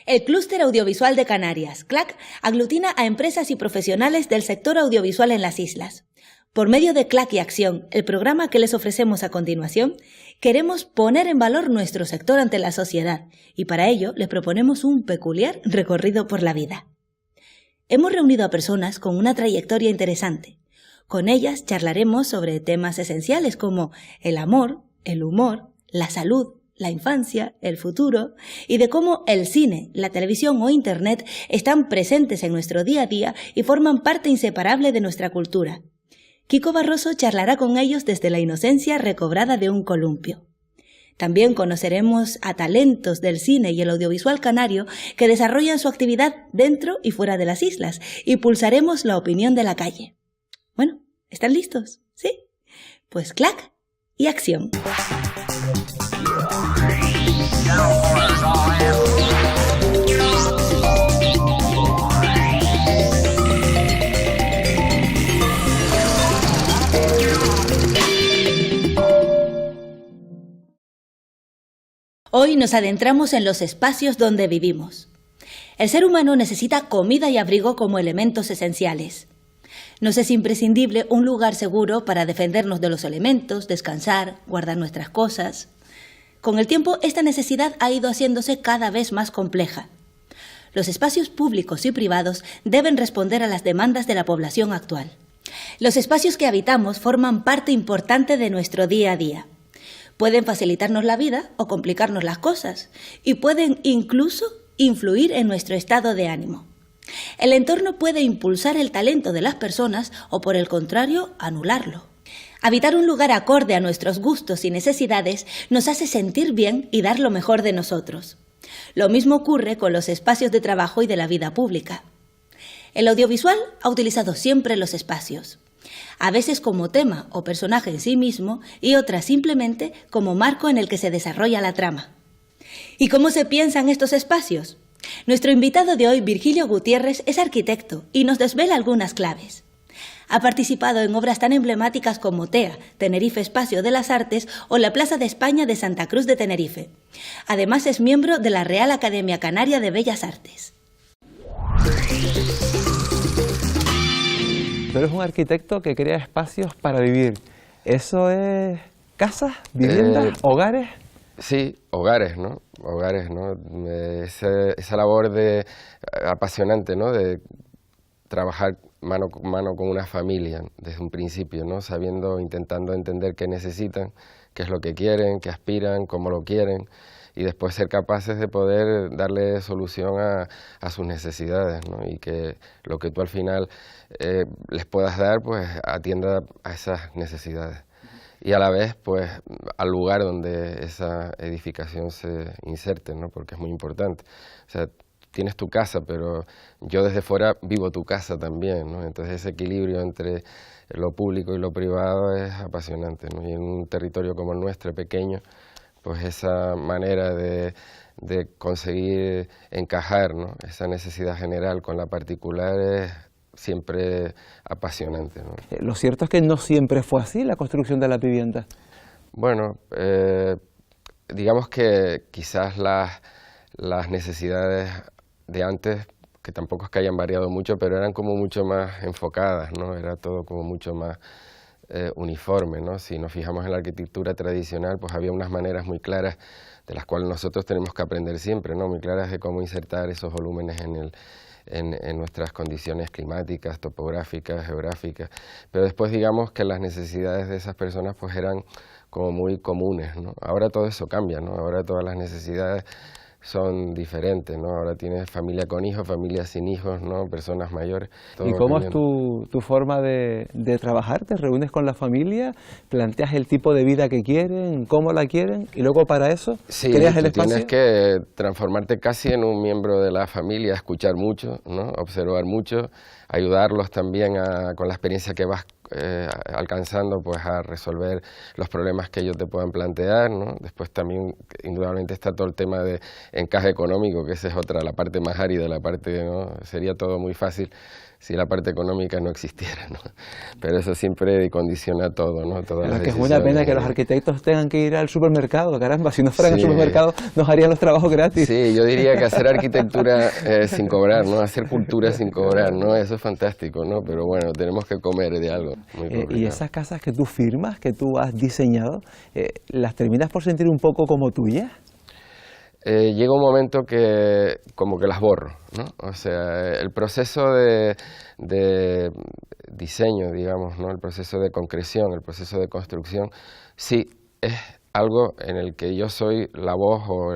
El Clúster Audiovisual de Canarias, CLAC, aglutina a empresas y profesionales del sector audiovisual en las islas. Por medio de CLAC y Acción, el programa que les ofrecemos a continuación, queremos poner en valor nuestro sector ante la sociedad y para ello les proponemos un peculiar recorrido por la vida. Hemos reunido a personas con una trayectoria interesante. Con ellas charlaremos sobre temas esenciales como el amor, el humor, la salud, la infancia, el futuro y de cómo el cine, la televisión o Internet están presentes en nuestro día a día y forman parte inseparable de nuestra cultura. Kiko Barroso charlará con ellos desde la inocencia recobrada de un columpio. También conoceremos a talentos del cine y el audiovisual canario que desarrollan su actividad dentro y fuera de las islas y pulsaremos la opinión de la calle. Bueno, ¿están listos? ¿Sí? Pues CLAC y Acción. Hoy nos adentramos en los espacios donde vivimos. El ser humano necesita comida y abrigo como elementos esenciales. Nos es imprescindible un lugar seguro para defendernos de los elementos, descansar, guardar nuestras cosas. Con el tiempo, esta necesidad ha ido haciéndose cada vez más compleja. Los espacios públicos y privados deben responder a las demandas de la población actual. Los espacios que habitamos forman parte importante de nuestro día a día. Pueden facilitarnos la vida o complicarnos las cosas y pueden incluso influir en nuestro estado de ánimo. El entorno puede impulsar el talento de las personas o, por el contrario, anularlo. Habitar un lugar acorde a nuestros gustos y necesidades nos hace sentir bien y dar lo mejor de nosotros. Lo mismo ocurre con los espacios de trabajo y de la vida pública. El audiovisual ha utilizado siempre los espacios, a veces como tema o personaje en sí mismo y otras simplemente como marco en el que se desarrolla la trama. ¿Y cómo se piensan estos espacios? Nuestro invitado de hoy, Virgilio Gutiérrez, es arquitecto y nos desvela algunas claves. Ha participado en obras tan emblemáticas como TEA, Tenerife Espacio de las Artes, o la Plaza de España de Santa Cruz de Tenerife. Además es miembro de la Real Academia Canaria de Bellas Artes. Tú eres un arquitecto que crea espacios para vivir. ¿Eso es casas, viviendas, hogares? Sí, hogares, ¿no? Hogares, ¿no? Esa labor apasionante, ¿no? De trabajar mano con mano con una familia desde un principio, ¿no? Intentando entender qué necesitan, qué es lo que quieren, qué aspiran, cómo lo quieren, y después ser capaces de poder darle solución a sus necesidades, ¿no? Y que lo que tú al final les puedas dar, pues atienda a esas necesidades. Y a la vez, pues, al lugar donde esa edificación se inserte, ¿no? Porque es muy importante. O sea, tienes tu casa, pero yo desde fuera vivo tu casa también, ¿no? Entonces ese equilibrio entre lo público y lo privado es apasionante, ¿no? Y en un territorio como el nuestro, pequeño, pues esa manera de conseguir encajar, ¿no? Esa necesidad general con la particular es siempre apasionante, ¿no? Lo cierto es que no siempre fue así la construcción de la vivienda. Bueno, digamos que quizás las necesidades de antes, que tampoco es que hayan variado mucho, pero eran como mucho más enfocadas, ¿no? Era todo como mucho más uniforme, ¿no? Si nos fijamos en la arquitectura tradicional, pues había unas maneras muy claras de las cuales nosotros tenemos que aprender siempre, ¿no? Muy claras de cómo insertar esos volúmenes en nuestras condiciones climáticas, topográficas, geográficas. Pero después digamos que las necesidades de esas personas pues eran como muy comunes, ¿no? Ahora todo eso cambia, ¿no? Ahora todas las necesidades son diferentes, ¿no? Ahora tienes familia con hijos, familia sin hijos, ¿no? Personas mayores. ¿Y cómo es tu forma de trabajar? ¿Te reúnes con la familia? ¿Planteas el tipo de vida que quieren? ¿Cómo la quieren? Y luego para eso creas el espacio. Tienes que transformarte casi en un miembro de la familia, escuchar mucho, ¿no? Observar mucho, ayudarlos también con la experiencia que vas alcanzando, pues a resolver los problemas que ellos te puedan plantear, ¿no? Después también indudablemente está todo el tema de encaje económico, que esa es otra, la parte más árida, la parte, ¿no? Sería todo muy fácil si la parte económica no existiera, ¿no? Pero eso siempre condiciona todo, ¿no? Todas las que es una pena que los arquitectos tengan que ir al supermercado, caramba, si no fueran al Sí. supermercado nos harían los trabajos gratis. Sí, yo diría que hacer arquitectura sin cobrar, ¿no? Hacer cultura sin cobrar, ¿no? Eso es fantástico, ¿no? Pero bueno, tenemos que comer de algo. Muy Y complicado. esas casas que tú firmas, que tú has diseñado, ¿las terminas por sentir un poco como tuyas? Llega un momento que como que las borro, ¿no? O sea, el proceso de diseño, digamos, ¿no? El proceso de concreción, el proceso de construcción, sí es algo en el que yo soy la voz o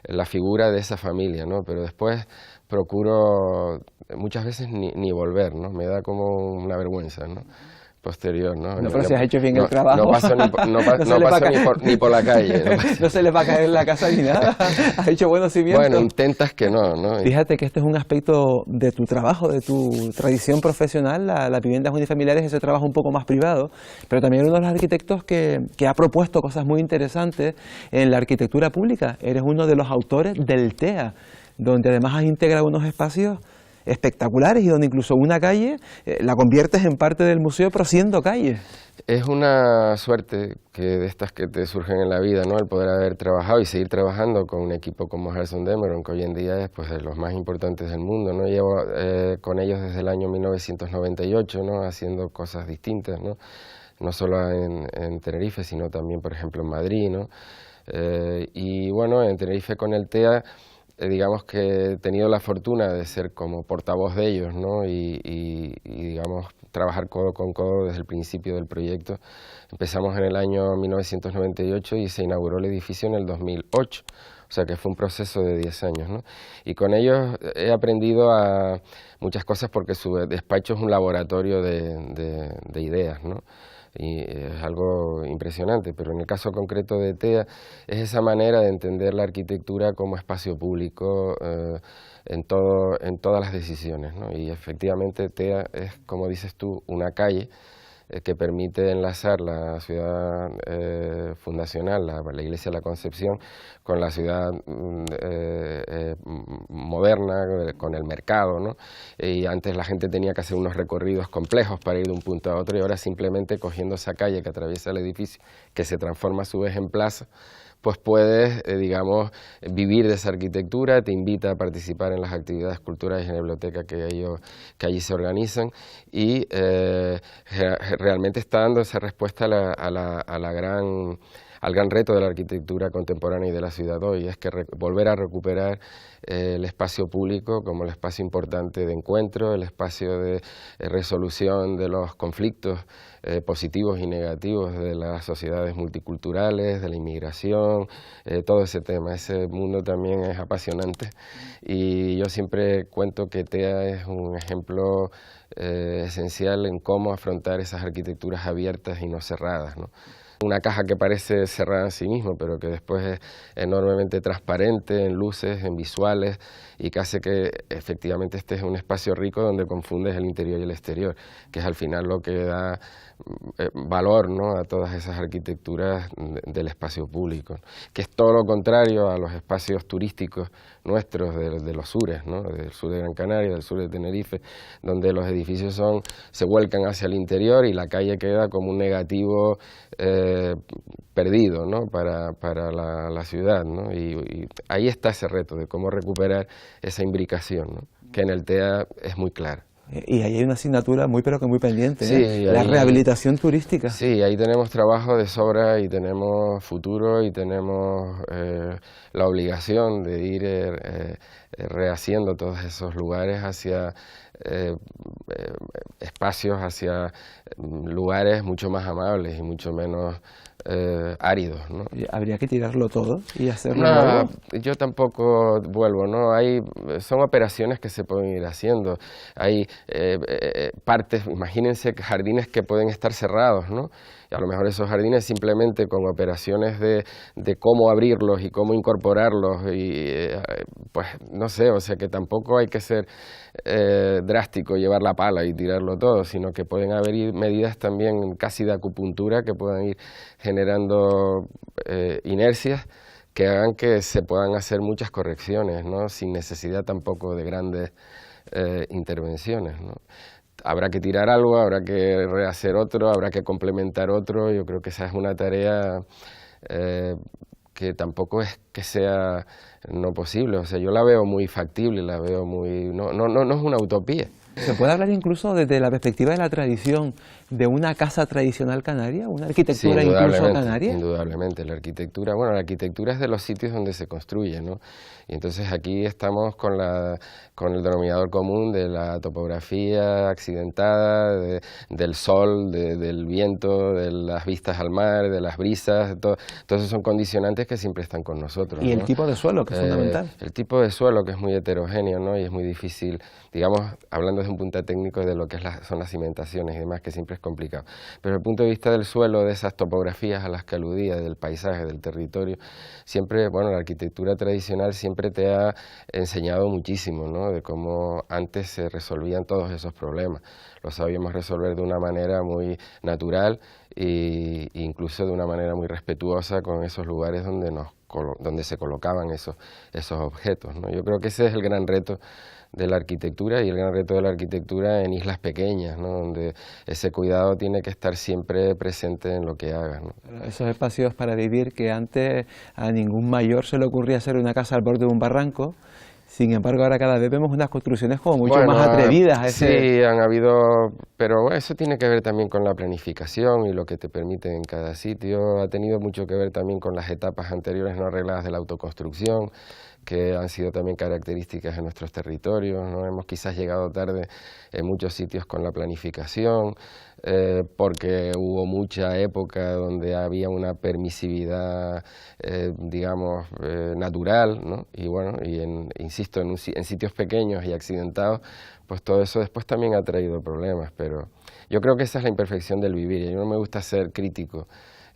la figura de esa familia, ¿no? Pero después procuro muchas veces ni volver, ¿no? Me da como una vergüenza, ¿no? Posterior, ¿no? No, pero si has hecho bien el trabajo. No paso ni por la calle. No se les va a caer en la casa ni nada. Has hecho buenos cimientos. Bueno, intentas que no, ¿no? Fíjate que este es un aspecto de tu trabajo, de tu tradición profesional, las viviendas unifamiliares, ese trabajo un poco más privado, pero también uno de los arquitectos que ha propuesto cosas muy interesantes en la arquitectura pública. Eres uno de los autores del TEA, donde además has integrado unos espacios espectaculares y donde incluso una calle la conviertes en parte del museo, pero siendo calle. Es una suerte que de estas que te surgen en la vida, ¿no? El poder haber trabajado y seguir trabajando con un equipo como Harrison Demeron, que hoy en día es pues de los más importantes del mundo, ¿no? Llevo con ellos desde el año 1998, ¿no? Haciendo cosas distintas, ¿no? No solo en Tenerife, sino también, por ejemplo, en Madrid, ¿no? Y bueno, en Tenerife con el TEA, digamos que he tenido la fortuna de ser como portavoz de ellos, ¿no? Y digamos, trabajar codo con codo desde el principio del proyecto. Empezamos en el año 1998 y se inauguró el edificio en el 2008, o sea que fue un proceso de 10 años, ¿no? Y con ellos he aprendido a muchas cosas porque su despacho es un laboratorio de ideas, ¿no? Y es algo impresionante, pero en el caso concreto de TEA es esa manera de entender la arquitectura como espacio público en todas las decisiones, ¿no? Y efectivamente TEA es, como dices tú, una calle que permite enlazar la ciudad fundacional, la Iglesia de la Concepción, con la ciudad moderna, con el mercado, ¿no? Y antes la gente tenía que hacer unos recorridos complejos para ir de un punto a otro, y ahora simplemente cogiendo esa calle que atraviesa el edificio, que se transforma a su vez en plaza, pues puedes, digamos, vivir de esa arquitectura, te invita a participar en las actividades culturales en la biblioteca que allí se organizan y realmente está dando esa respuesta al gran reto de la arquitectura contemporánea y de la ciudad hoy, es que volver a recuperar el espacio público como el espacio importante de encuentro, el espacio de resolución de los conflictos positivos y negativos de las sociedades multiculturales, de la inmigración, todo ese tema. Ese mundo también es apasionante y yo siempre cuento que TEA es un ejemplo esencial en cómo afrontar esas arquitecturas abiertas y no cerradas, ¿no? Una caja que parece cerrada en sí misma, pero que después es enormemente transparente en luces, en visuales, y que hace que efectivamente este es un espacio rico donde confundes el interior y el exterior, que es al final lo que da valor, ¿no?, a todas esas arquitecturas del espacio público, que es todo lo contrario a los espacios turísticos nuestros de los sures, ¿no?, del sur de Gran Canaria, del sur de Tenerife, donde los edificios se vuelcan hacia el interior y la calle queda como un negativo perdido, ¿no?, para la ciudad, ¿no? Y ahí está ese reto de cómo recuperar esa imbricación, ¿no?, que en el TEA es muy clara. Y ahí hay una asignatura muy pero que muy pendiente, sí, ¿eh? La rehabilitación turística. Sí, ahí tenemos trabajo de sobra y tenemos futuro y tenemos la obligación de ir rehaciendo todos esos lugares hacia espacios, hacia lugares mucho más amables y mucho menos áridos, ¿no? Habría que tirarlo todo y hacerlo No, nuevo. yo tampoco vuelvo, ¿no? Son operaciones que se pueden ir haciendo. Hay partes, imagínense jardines que pueden estar cerrados, ¿no? Y a lo mejor esos jardines simplemente con operaciones de cómo abrirlos y cómo incorporarlos y pues no sé, o sea que tampoco hay que ser drástico, llevar la pala y tirarlo todo, sino que pueden haber medidas también casi de acupuntura que puedan ir generando inercias que hagan que se puedan hacer muchas correcciones, ¿no?, sin necesidad tampoco de grandes intervenciones, ¿no? Habrá que tirar algo, habrá que rehacer otro, habrá que complementar otro. Yo creo que esa es una tarea que tampoco es que sea no posible. O sea, yo la veo muy factible, la veo muy... No es una utopía. ¿Se puede hablar incluso desde la perspectiva de la tradición de una casa tradicional canaria, una arquitectura Sí, incluso canaria? Indudablemente, la arquitectura es de los sitios donde se construye, ¿no? Y entonces aquí estamos con el denominador común de la topografía accidentada, del sol, del viento, de las vistas al mar, de las brisas, todos esos son condicionantes que siempre están con nosotros, Y ¿no? el tipo de suelo, que es fundamental. El tipo de suelo, que es muy heterogéneo, ¿no? Y es muy difícil, digamos, hablando desde un punto técnico de lo que son las cimentaciones y demás, que siempre es complicado. Pero desde el punto de vista del suelo, de esas topografías a las que aludía, del paisaje, del territorio, siempre, bueno, la arquitectura tradicional siempre te ha enseñado muchísimo, ¿no? De cómo antes se resolvían todos esos problemas. Lo sabíamos resolver de una manera muy natural e incluso de una manera muy respetuosa con esos lugares donde se colocaban esos objetos, ¿no? Yo creo que ese es el gran reto de la arquitectura y el gran reto de la arquitectura en islas pequeñas, ¿no? Donde ese cuidado tiene que estar siempre presente en lo que hagas, ¿no? Esos espacios para vivir que antes a ningún mayor se le ocurría hacer una casa al borde de un barranco. Sin embargo, ahora cada vez vemos unas construcciones como mucho más atrevidas. Sí, han habido, pero bueno, eso tiene que ver también con la planificación y lo que te permite en cada sitio. Ha tenido mucho que ver también con las etapas anteriores no arregladas de la autoconstrucción, que han sido también características de nuestros territorios, ¿no? Hemos quizás llegado tarde en muchos sitios con la planificación, porque hubo mucha época donde había una permisividad, digamos, natural, ¿no? Y bueno, insisto, en sitios pequeños y accidentados, pues todo eso después también ha traído problemas, pero yo creo que esa es la imperfección del vivir, y a mí no me gusta ser crítico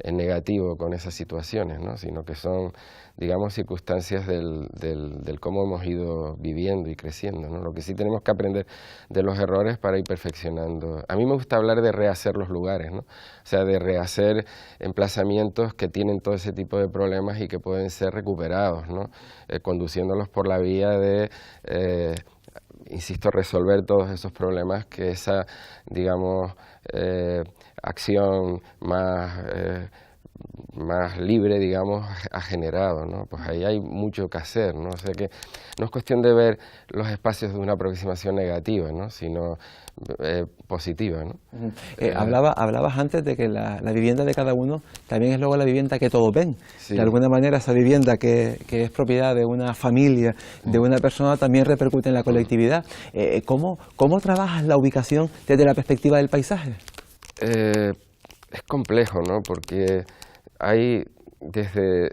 en negativo con esas situaciones, ¿no? Sino que son, digamos, circunstancias del cómo hemos ido viviendo y creciendo, ¿no? Lo que sí tenemos que aprender de los errores para ir perfeccionando. A mí me gusta hablar de rehacer los lugares, ¿no? O sea, de rehacer emplazamientos que tienen todo ese tipo de problemas y que pueden ser recuperados, ¿no? Conduciéndolos por la vía de... insisto, resolver todos esos problemas que esa, digamos, acción más libre, digamos, ha generado, ¿no? Pues ahí hay mucho que hacer, ¿no? O sea que no es cuestión de ver los espacios de una aproximación negativa, ¿no? Sino positiva, ¿no? Hablabas antes de que la vivienda de cada uno también es luego la vivienda que todos ven. Sí. De alguna manera esa vivienda que es propiedad de una familia, de una persona, también repercute en la colectividad. ¿Cómo trabajas la ubicación desde la perspectiva del paisaje? Es complejo, ¿no? Porque hay desde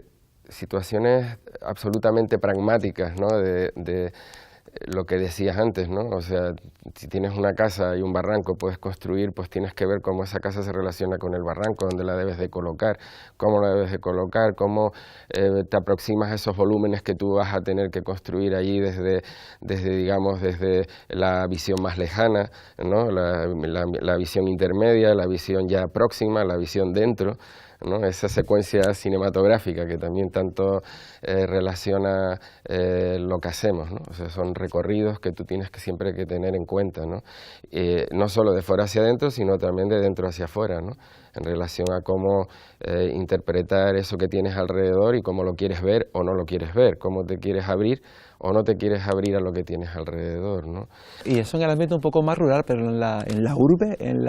situaciones absolutamente pragmáticas, ¿no? De lo que decías antes, ¿no? O sea, si tienes una casa y un barranco puedes construir, pues tienes que ver cómo esa casa se relaciona con el barranco, dónde la debes de colocar, cómo la debes de colocar, cómo te aproximas a esos volúmenes que tú vas a tener que construir allí desde la visión más lejana, ¿no? La visión intermedia, la visión ya próxima, la visión dentro, ¿no? Esa secuencia cinematográfica que también tanto relaciona lo que hacemos, ¿no? O sea, son recorridos que tú tienes que siempre que tener en cuenta, ¿no? No solo de fuera hacia adentro, sino también de dentro hacia afuera, ¿no? En relación a cómo interpretar eso que tienes alrededor y cómo lo quieres ver o no lo quieres ver, cómo te quieres abrir o no te quieres abrir a lo que tienes alrededor, ¿no? Y eso en el ambiente un poco más rural, pero en la urbe, en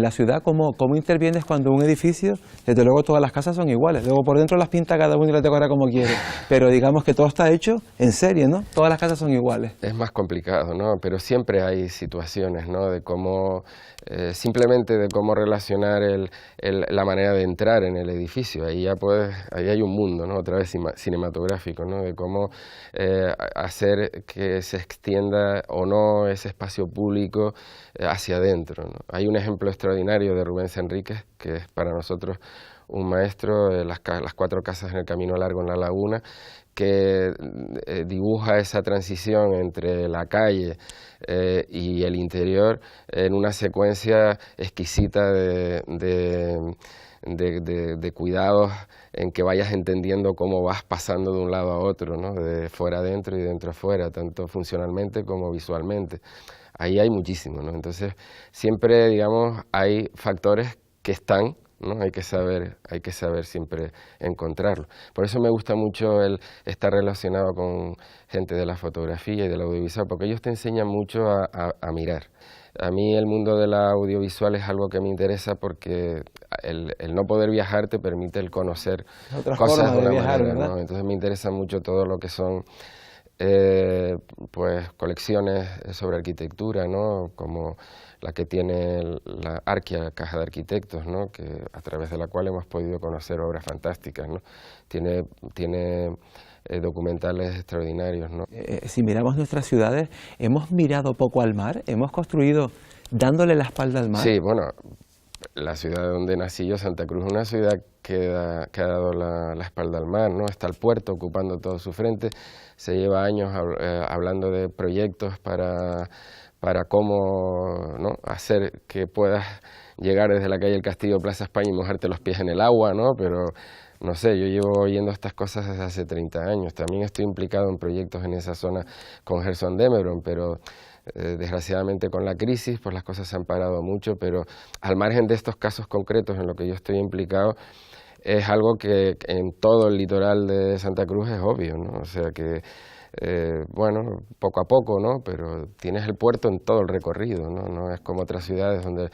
la ciudad, ¿cómo intervienes cuando un edificio, desde luego todas las casas son iguales, luego por dentro las pinta cada uno y las decora como quiere, pero digamos que todo está hecho en serie, ¿no? Todas las casas son iguales. Es más complicado, ¿no? Pero siempre hay situaciones, ¿no? De cómo, simplemente de cómo relacionar la manera de entrar en el edificio, ahí hay un mundo, ¿no? Otra vez cinematográfico, ¿no? De cómo hacer que se extienda o no ese espacio público hacia adentro, ¿no? Hay un ejemplo extraordinario de Rubens Enríquez, que es para nosotros un maestro, las 4 casas en el Camino Largo en La Laguna, que dibuja esa transición entre la calle y el interior en una secuencia exquisita de de cuidados en que vayas entendiendo cómo vas pasando de un lado a otro, ¿no? De fuera adentro y de dentro afuera, tanto funcionalmente como visualmente. Ahí hay muchísimo, ¿no? Entonces, siempre, digamos, hay factores que están, ¿no? Hay que saber siempre encontrarlo. Por eso me gusta mucho el estar relacionado con gente de la fotografía y del audiovisual, porque ellos te enseñan mucho a mirar. A mí el mundo de la audiovisual es algo que me interesa porque el no poder viajar te permite el conocer Otras cosas formas de de una viajar, manera, ¿verdad? ¿no? Entonces me interesa mucho todo lo que son pues colecciones sobre arquitectura, ¿no? Como la que tiene la Arquia, Caja de Arquitectos, ¿no? Que a través de la cual hemos podido conocer obras fantásticas, ¿no? Tiene documentales extraordinarios, ¿no? Si miramos nuestras ciudades, ¿hemos mirado poco al mar? ¿Hemos construido dándole la espalda al mar? Sí, bueno, la ciudad donde nací yo, Santa Cruz, es una ciudad que ha dado la espalda al mar, ¿no? Está el puerto ocupando todo su frente, se lleva años hablando de proyectos para cómo, ¿no? Hacer que puedas llegar desde la calle El Castillo, Plaza España y mojarte los pies en el agua, ¿no? Pero no sé, yo llevo oyendo estas cosas desde hace 30 años. También estoy implicado en proyectos en esa zona con Gerson Demeron, pero desgraciadamente con la crisis pues las cosas se han parado mucho, pero al margen de estos casos concretos en los que yo estoy implicado, es algo que en todo el litoral de Santa Cruz es obvio, ¿no? O sea que, bueno, poco a poco, ¿no? Pero tienes el puerto en todo el recorrido, ¿no? No es como otras ciudades donde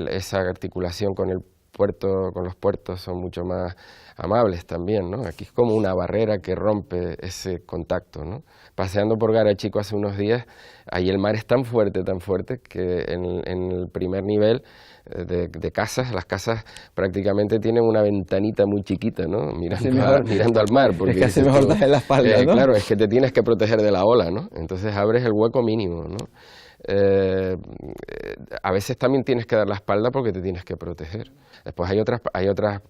esa articulación con el puerto, con los puertos son mucho más amables también, ¿no? Aquí es como una barrera que rompe ese contacto, ¿no? Paseando por Garachico hace unos días, ahí el mar es tan fuerte, que en el primer nivel de casas, las casas prácticamente tienen una ventanita muy chiquita, ¿no? Mirando al mar. Porque es que hace mejor darle la espalda, ¿no? Claro, es que te tienes que proteger de la ola, ¿no? Entonces abres el hueco mínimo, ¿no? A veces también tienes que dar la espalda porque te tienes que proteger. Después hay otras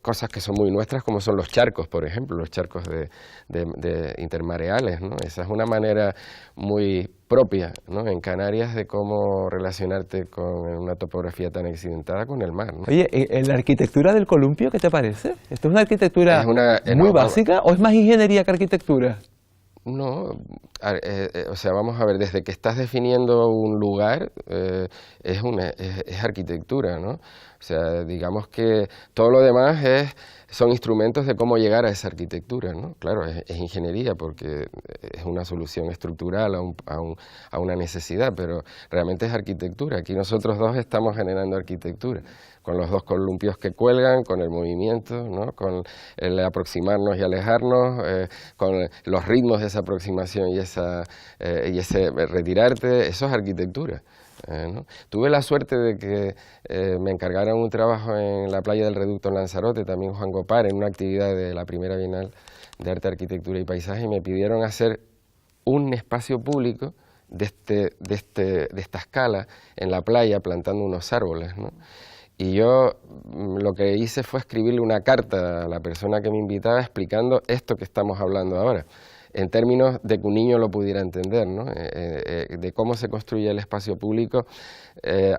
cosas que son muy nuestras, como son los charcos, por ejemplo, los charcos de intermareales, ¿no? Esa es una manera muy propia, ¿no? En Canarias de cómo relacionarte con una topografía tan accidentada con el mar, ¿no? Oye, ¿en la arquitectura del columpio qué te parece? ¿Esto es una arquitectura muy básica o es más ingeniería que arquitectura? No, o sea, vamos a ver, desde que estás definiendo un lugar es arquitectura, ¿no? O sea, digamos que todo lo demás son instrumentos de cómo llegar a esa arquitectura, ¿no? Claro, es ingeniería porque es una solución estructural a una necesidad, pero realmente es arquitectura. Aquí nosotros dos estamos generando arquitectura, con los dos columpios que cuelgan, con el movimiento, ¿no? Con el aproximarnos y alejarnos, con los ritmos de esa aproximación y ese retirarte, eso es arquitectura. ¿No? Tuve la suerte de que me encargaran un trabajo en la playa del Reducto en Lanzarote, también Juan Gopar, en una actividad de la primera Bienal de Arte, Arquitectura y Paisaje, y me pidieron hacer un espacio público de esta escala en la playa, plantando unos árboles, ¿no? Y yo lo que hice fue escribirle una carta a la persona que me invitaba explicando esto que estamos hablando ahora, en términos de que un niño lo pudiera entender, ¿no? De cómo se construye el espacio público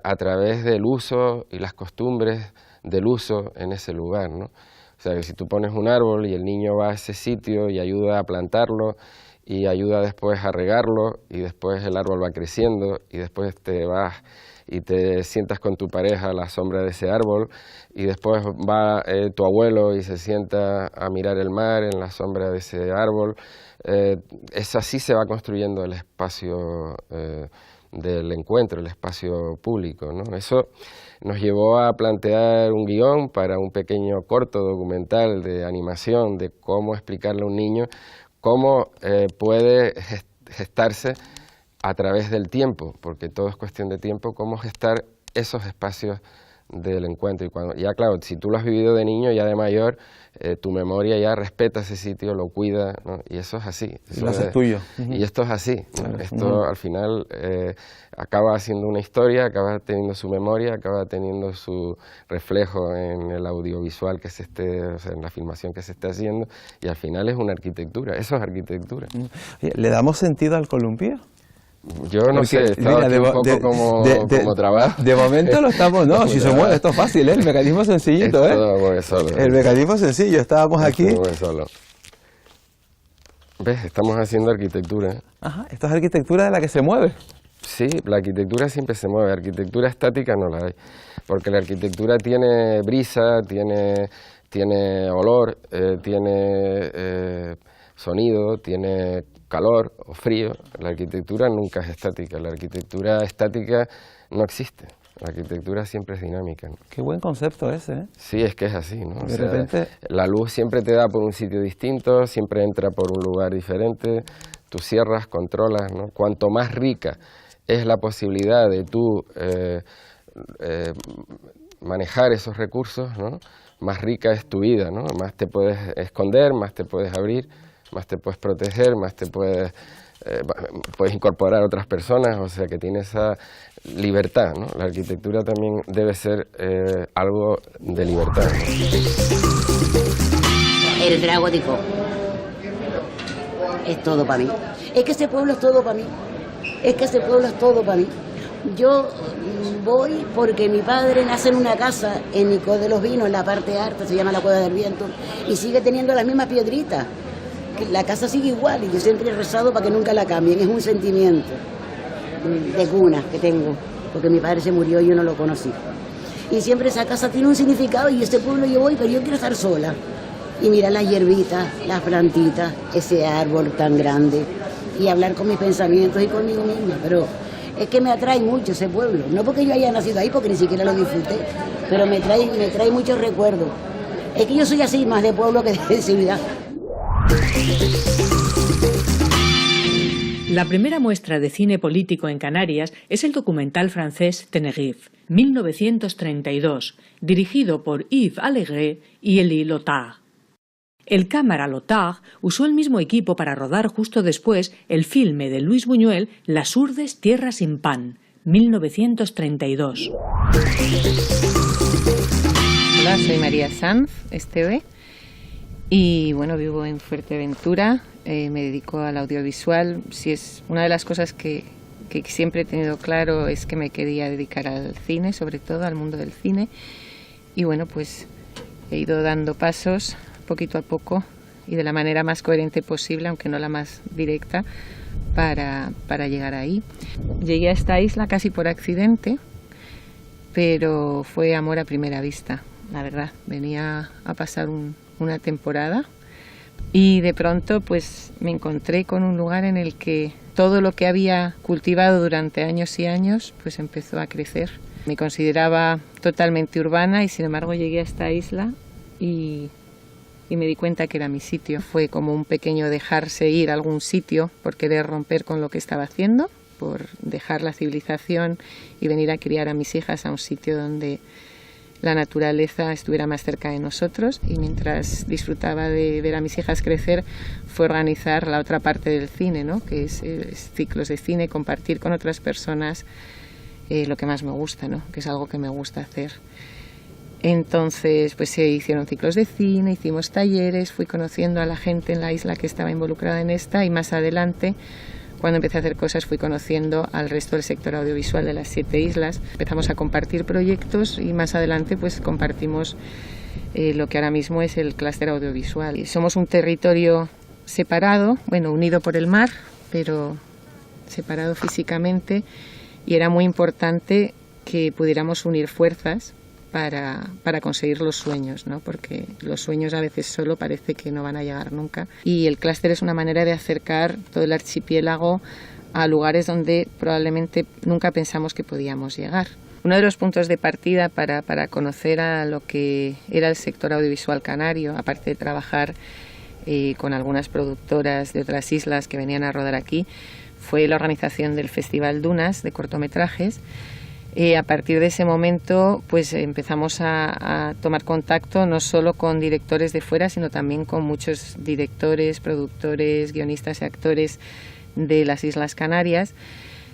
a través del uso y las costumbres del uso en ese lugar, ¿no? O sea, que si tú pones un árbol y el niño va a ese sitio y ayuda a plantarlo y ayuda después a regarlo y después el árbol va creciendo y después te vas y te sientas con tu pareja a la sombra de ese árbol y después va tu abuelo y se sienta a mirar el mar en la sombra de ese árbol. Es así se va construyendo el espacio del encuentro, el espacio público, ¿no? Eso nos llevó a plantear un guión para un pequeño corto documental de animación de cómo explicarle a un niño cómo puede gestarse a través del tiempo, porque todo es cuestión de tiempo, cómo gestar esos espacios del encuentro. Y cuando ya, claro, si tú lo has vivido de niño, ya de mayor, tu memoria ya respeta ese sitio, lo cuida, ¿no? Y eso es así. Lo haces tuyo. Y esto es así, ¿no? Esto al final acaba siendo una historia, acaba teniendo su memoria, acaba teniendo su reflejo en el audiovisual que se esté, o sea, en la filmación que se esté haciendo, y al final es una arquitectura, eso es arquitectura. Oye, ¿le damos sentido al columpio? Yo no sé, estaba aquí un poco como trabajo. De momento lo estamos, no, si se mueve, esto es fácil, ¿eh? El mecanismo sencillito, ¿eh? Todo mueve solo. El mecanismo sencillo, estábamos aquí. Esto mueve solo. ¿Ves? Estamos haciendo arquitectura. Ajá, esto es arquitectura de la que se mueve. Sí, la arquitectura siempre se mueve, arquitectura estática no la hay, porque la arquitectura tiene brisa, tiene olor, tiene sonido, tiene calor o frío. La arquitectura nunca es estática, la arquitectura estática no existe, la arquitectura siempre es dinámica, ¿no? Qué buen concepto ese, ¿eh? Sí, es que es así, ¿no? De repente... La luz siempre te da por un sitio distinto, siempre entra por un lugar diferente, tú cierras, controlas, ¿no? Cuanto más rica es la posibilidad de tú manejar esos recursos, ¿no? Más rica es tu vida, ¿no? Más te puedes esconder, más te puedes abrir, más te puedes proteger, más te puedes incorporar a otras personas, o sea que tienes esa libertad, ¿no? La arquitectura también debe ser algo de libertad, ¿no? El Drago dijo, es todo para mí. Es que ese pueblo es todo para mí. Es que ese pueblo es todo para mí. Yo voy porque mi padre nace en una casa en Nicó de los Vinos, en la parte alta, se llama la Cueva del Viento, y sigue teniendo las mismas piedritas. La casa sigue igual y yo siempre he rezado para que nunca la cambien. Es un sentimiento de cuna que tengo, porque mi padre se murió y yo no lo conocí. Y siempre esa casa tiene un significado y ese pueblo yo voy, pero yo quiero estar sola. Y mirar las hierbitas, las plantitas, ese árbol tan grande y hablar con mis pensamientos y conmigo misma. Pero es que me atrae mucho ese pueblo. No porque yo haya nacido ahí, porque ni siquiera lo disfruté, pero me trae muchos recuerdos. Es que yo soy así, más de pueblo que de ciudad. La primera muestra de cine político en Canarias es el documental francés Tenerife, 1932, dirigido por Yves Allégret y Elie Lothar. El cámara Lothar usó el mismo equipo para rodar justo después el filme de Luis Buñuel Las Urdes Tierra sin Pan, 1932. Hola, soy María Sanz Esteve y bueno, vivo en Fuerteventura, me dedico al audiovisual. Si es una de las cosas que siempre he tenido claro es que me quería dedicar al cine, sobre todo al mundo del cine, y bueno, pues he ido dando pasos poquito a poco y de la manera más coherente posible, aunque no la más directa, para llegar ahí. Llegué a esta isla casi por accidente, pero fue amor a primera vista, la verdad. Venía a pasar una temporada y de pronto pues me encontré con un lugar en el que todo lo que había cultivado durante años y años pues empezó a crecer. Me consideraba totalmente urbana y sin embargo llegué a esta isla y me di cuenta que era mi sitio. Fue como un pequeño dejarse ir a algún sitio por querer romper con lo que estaba haciendo, por dejar la civilización y venir a criar a mis hijas a un sitio donde la naturaleza estuviera más cerca de nosotros. Y mientras disfrutaba de ver a mis hijas crecer, fue organizar la otra parte del cine, ¿no? Que es ciclos de cine, compartir con otras personas lo que más me gusta, ¿no? Que es algo que me gusta hacer. Entonces pues se hicieron ciclos de cine, hicimos talleres, fui conociendo a la gente en la isla que estaba involucrada en esta y más adelante, cuando empecé a hacer cosas, fui conociendo al resto del sector audiovisual de las 7 islas. Empezamos a compartir proyectos y más adelante pues compartimos lo que ahora mismo es el clúster audiovisual. Y somos un territorio separado, bueno, unido por el mar, pero separado físicamente, y era muy importante que pudiéramos unir fuerzas para conseguir los sueños, ¿no? Porque los sueños a veces solo parece que no van a llegar nunca. Y el clúster es una manera de acercar todo el archipiélago a lugares donde probablemente nunca pensamos que podíamos llegar. Uno de los puntos de partida para conocer a lo que era el sector audiovisual canario, aparte de trabajar con algunas productoras de otras islas que venían a rodar aquí, fue la organización del Festival Dunas de cortometrajes. A partir de ese momento pues empezamos a tomar contacto no solo con directores de fuera, sino también con muchos directores, productores, guionistas y actores de las Islas Canarias,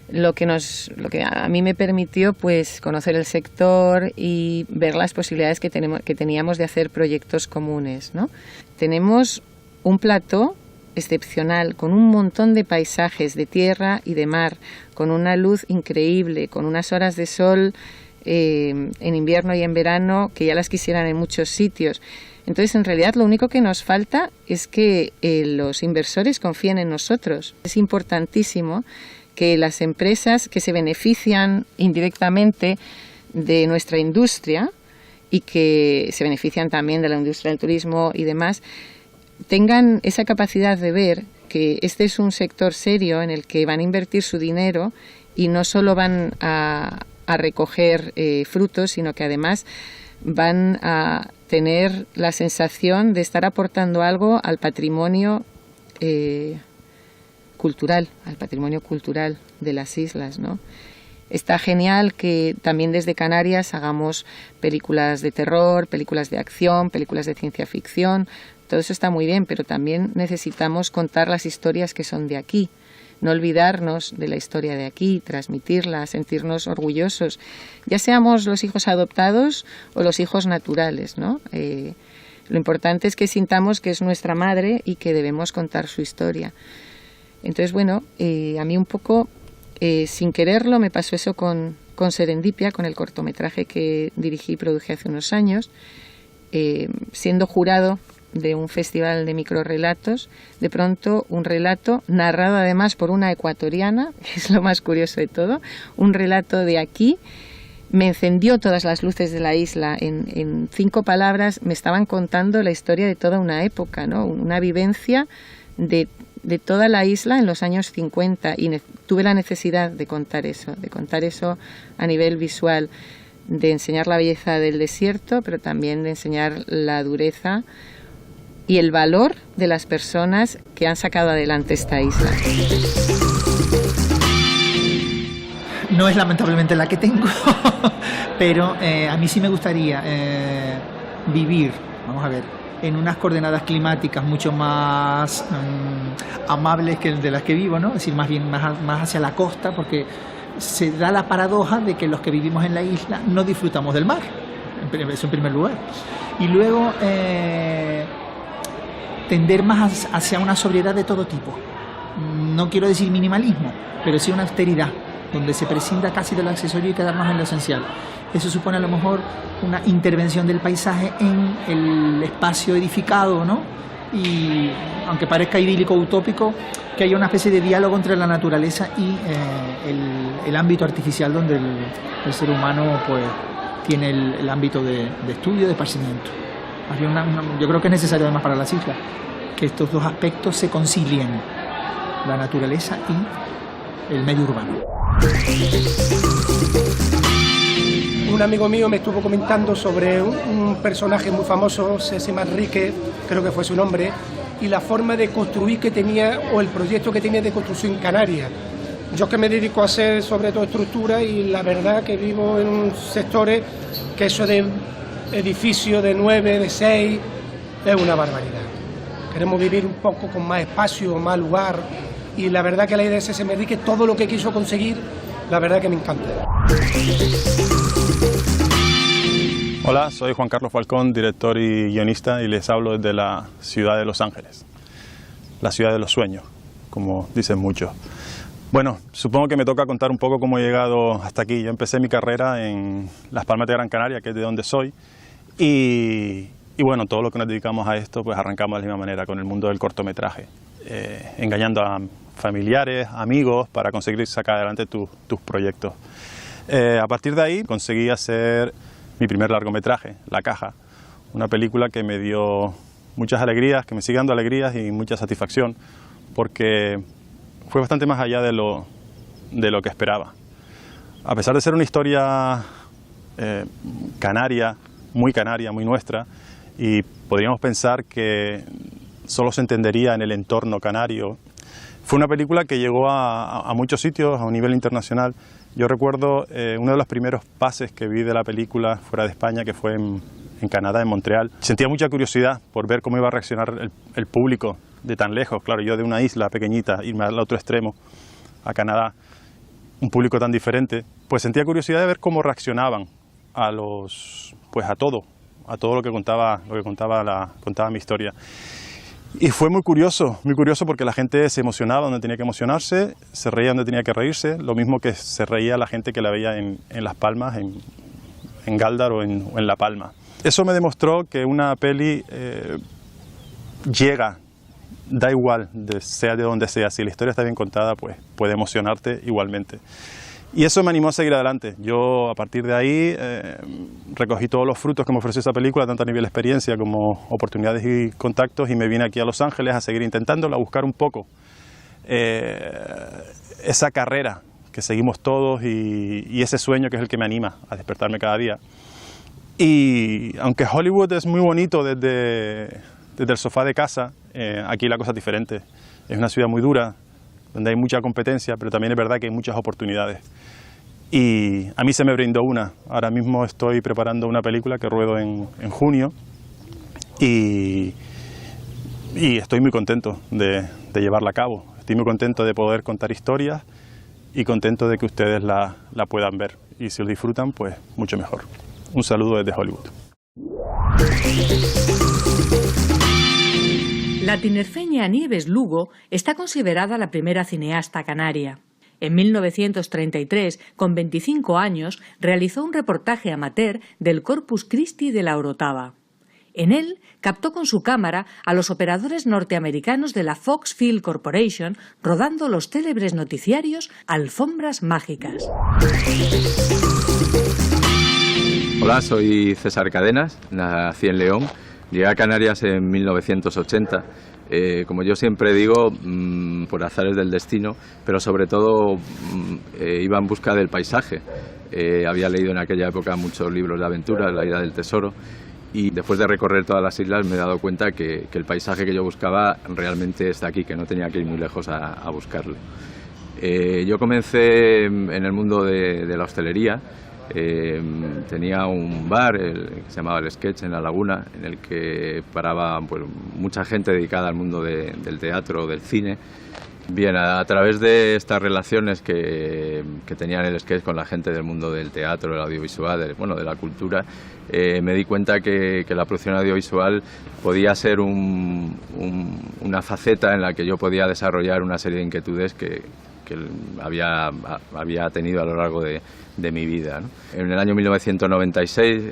lo que a mí me permitió pues conocer el sector y ver las posibilidades que teníamos de hacer proyectos comunes, ¿no? Tenemos un plató excepcional, con un montón de paisajes de tierra y de mar, con una luz increíble, con unas horas de sol en invierno y en verano que ya las quisieran en muchos sitios. Entonces, en realidad, lo único que nos falta es que los inversores confíen en nosotros. Es importantísimo que las empresas que se benefician indirectamente de nuestra industria y que se benefician también de la industria del turismo y demás, tengan esa capacidad de ver que este es un sector serio en el que van a invertir su dinero y no solo van a recoger frutos, sino que además van a tener la sensación de estar aportando algo al patrimonio cultural, de las islas, ¿no? Está genial que también desde Canarias hagamos películas de terror, películas de acción, películas de ciencia ficción. Todo eso está muy bien, pero también necesitamos contar las historias que son de aquí. No olvidarnos de la historia de aquí, transmitirla, sentirnos orgullosos, ya seamos los hijos adoptados o los hijos naturales, ¿no? Lo importante es que sintamos que es nuestra madre y que debemos contar su historia. Entonces, bueno, a mí un poco, sin quererlo, me pasó eso con Serendipia, con el cortometraje que dirigí y produje hace unos años, siendo jurado de un festival de microrrelatos, de pronto un relato narrado además por una ecuatoriana, que es lo más curioso de todo, un relato de aquí, me encendió todas las luces de la isla. En 5 palabras me estaban contando la historia de toda una época, ¿no? Una vivencia de toda la isla en los años 50 y tuve la necesidad de contar eso a nivel visual, de enseñar la belleza del desierto, pero también de enseñar la dureza y el valor de las personas que han sacado adelante esta isla. No es lamentablemente la que tengo, pero a mí sí me gustaría vivir, vamos a ver, en unas coordenadas climáticas mucho más amables que de las que vivo, ¿no? Es decir, más bien más hacia la costa, porque se da la paradoja de que los que vivimos en la isla no disfrutamos del mar, eso en primer lugar. Y luego tender más hacia una sobriedad de todo tipo. No quiero decir minimalismo, pero sí una austeridad, donde se prescinda casi del accesorio y quedarnos en lo esencial. Eso supone a lo mejor una intervención del paisaje en el espacio edificado, ¿no? Y aunque parezca idílico o utópico, que haya una especie de diálogo entre la naturaleza y el ámbito artificial donde el ser humano pues tiene el ámbito de estudio, de esparcimiento. Yo creo que es necesario además para las islas que estos dos aspectos se concilien, la naturaleza y el medio urbano. Un amigo mío me estuvo comentando sobre un personaje muy famoso, César Manrique, creo que fue su nombre, y la forma de construir que tenía, o el proyecto que tenía de construcción en Canarias. Yo que me dedico a hacer sobre todo estructura, y la verdad que vivo en sectores que eso de edificios de 9, de 6, es una barbaridad. Queremos vivir un poco con más espacio, más lugar, y la verdad que la idea de César Manrique, todo lo que quiso conseguir, la verdad que me encanta. Hola, soy Juan Carlos Falcón, director y guionista, y les hablo desde la ciudad de Los Ángeles, la ciudad de los sueños, como dicen muchos. Bueno, supongo que me toca contar un poco cómo he llegado hasta aquí. Yo empecé mi carrera en Las Palmas de Gran Canaria, que es de donde soy, y bueno, todo lo que nos dedicamos a esto, pues arrancamos de la misma manera, con el mundo del cortometraje, engañando a familiares, amigos, para conseguir sacar adelante tus proyectos. A partir de ahí conseguí hacer mi primer largometraje, La Caja, una película que me dio muchas alegrías, que me sigue dando alegrías y mucha satisfacción, porque fue bastante más allá de lo que esperaba. A pesar de ser una historia canaria, muy nuestra, y podríamos pensar que solo se entendería en el entorno canario, fue una película que llegó a muchos sitios a un nivel internacional. Yo recuerdo uno de los primeros pases que vi de la película fuera de España, que fue en Canadá, en Montreal. Sentía mucha curiosidad por ver cómo iba a reaccionar el público de tan lejos. Claro, yo de una isla pequeñita, irme al otro extremo, a Canadá, un público tan diferente, pues sentía curiosidad de ver cómo reaccionaban a todo lo que contaba mi historia. Y fue muy curioso porque la gente se emocionaba donde tenía que emocionarse, se reía donde tenía que reírse, lo mismo que se reía la gente que la veía en Las Palmas, en Gáldar o en La Palma. Eso me demostró que una peli llega, da igual, sea de donde sea, si la historia está bien contada, pues puede emocionarte igualmente. Y eso me animó a seguir adelante. Yo, a partir de ahí, recogí todos los frutos que me ofreció esa película, tanto a nivel de experiencia como oportunidades y contactos, y me vine aquí a Los Ángeles a seguir intentándolo, a buscar un poco esa carrera que seguimos todos y ese sueño que es el que me anima a despertarme cada día. Y aunque Hollywood es muy bonito desde el sofá de casa, aquí la cosa es diferente. Es una ciudad muy dura, donde hay mucha competencia, pero también es verdad que hay muchas oportunidades. Y a mí se me brindó una. Ahora mismo estoy preparando una película que ruedo en junio y estoy muy contento de llevarla a cabo. Estoy muy contento de poder contar historias y contento de que ustedes la puedan ver. Y si lo disfrutan, pues mucho mejor. Un saludo desde Hollywood. La tinerfeña Nieves Lugo está considerada la primera cineasta canaria. En 1933, con 25 años, realizó un reportaje amateur del Corpus Christi de la Orotava. En él captó con su cámara a los operadores norteamericanos de la Fox Film Corporation rodando los célebres noticiarios Alfombras Mágicas. Hola, soy César Cadenas, nací en León. Llegué a Canarias en 1980, como yo siempre digo, por azares del destino, pero sobre todo iba en busca del paisaje. Había leído en aquella época muchos libros de aventuras, La Isla del Tesoro, y después de recorrer todas las islas me he dado cuenta que el paisaje que yo buscaba realmente está aquí, que no tenía que ir muy lejos a buscarlo. Yo comencé en el mundo de la hostelería. Tenía un bar que se llamaba El Sketch en La Laguna, en el que paraba pues, mucha gente dedicada al mundo del teatro, del cine. Bien, a través de estas relaciones que tenía en El Sketch con la gente del mundo del teatro, del audiovisual, de la cultura, me di cuenta que la producción audiovisual podía ser una faceta en la que yo podía desarrollar una serie de inquietudes que había tenido a lo largo de mi vida, ¿no? En el año 1996,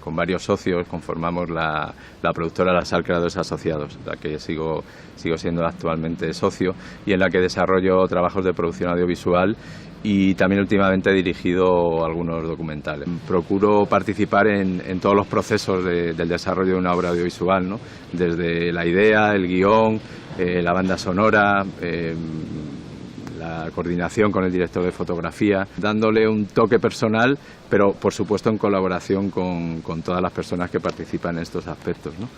con varios socios, conformamos la productora La Sal Creadores Asociados, la que sigo siendo actualmente socio y en la que desarrollo trabajos de producción audiovisual y también últimamente he dirigido algunos documentales. Procuro participar en todos los procesos del desarrollo de una obra audiovisual, ¿no? Desde la idea, el guión, la banda sonora, la coordinación con el director de fotografía, dándole un toque personal, pero por supuesto en colaboración con todas las personas que participan en estos aspectos, ¿no?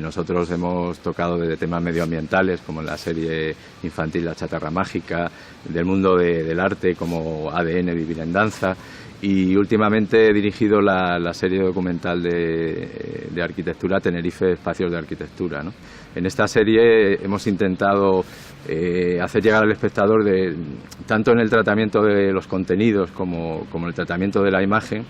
Nosotros hemos tocado desde temas medioambientales, como en la serie infantil La Chatarra Mágica, del mundo del arte, como ADN, Vivir en Danza, y últimamente he dirigido la serie documental de arquitectura Tenerife Espacios de Arquitectura, ¿no? En esta serie hemos intentado hacer llegar al espectador, tanto en el tratamiento de los contenidos como en el tratamiento de la imagen,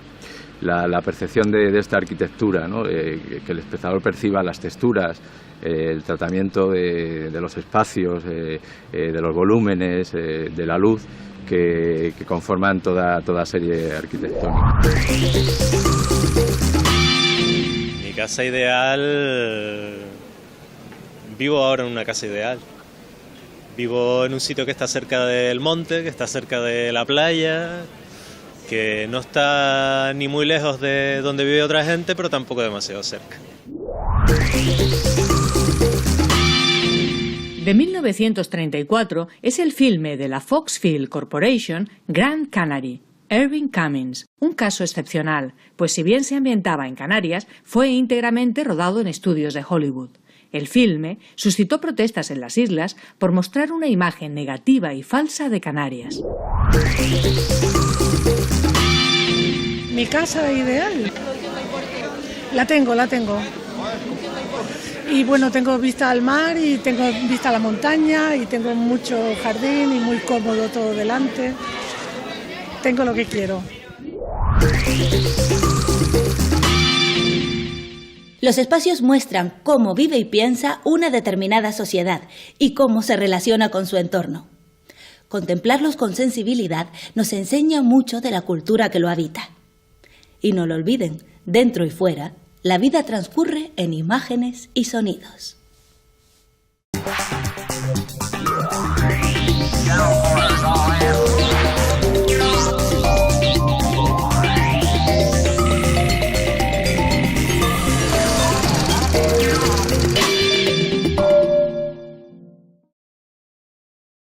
la percepción de esta arquitectura, ¿no? Que el espectador perciba las texturas, el tratamiento de los espacios, de los volúmenes, de la luz, que conforman toda serie arquitectónica. Mi casa ideal... Vivo ahora en una casa ideal. Vivo en un sitio que está cerca del monte, que está cerca de la playa, que no está ni muy lejos de donde vive otra gente, pero tampoco demasiado cerca. De 1934 es el filme de la Fox Film Corporation Grand Canary, Irving Cummings, un caso excepcional, pues si bien se ambientaba en Canarias, fue íntegramente rodado en estudios de Hollywood. El filme suscitó protestas en las islas por mostrar una imagen negativa y falsa de Canarias. Mi casa ideal. La tengo. Y bueno, tengo vista al mar y tengo vista a la montaña y tengo mucho jardín y muy cómodo todo delante. Tengo lo que quiero. Los espacios muestran cómo vive y piensa una determinada sociedad y cómo se relaciona con su entorno. Contemplarlos con sensibilidad nos enseña mucho de la cultura que lo habita. Y no lo olviden, dentro y fuera, la vida transcurre en imágenes y sonidos.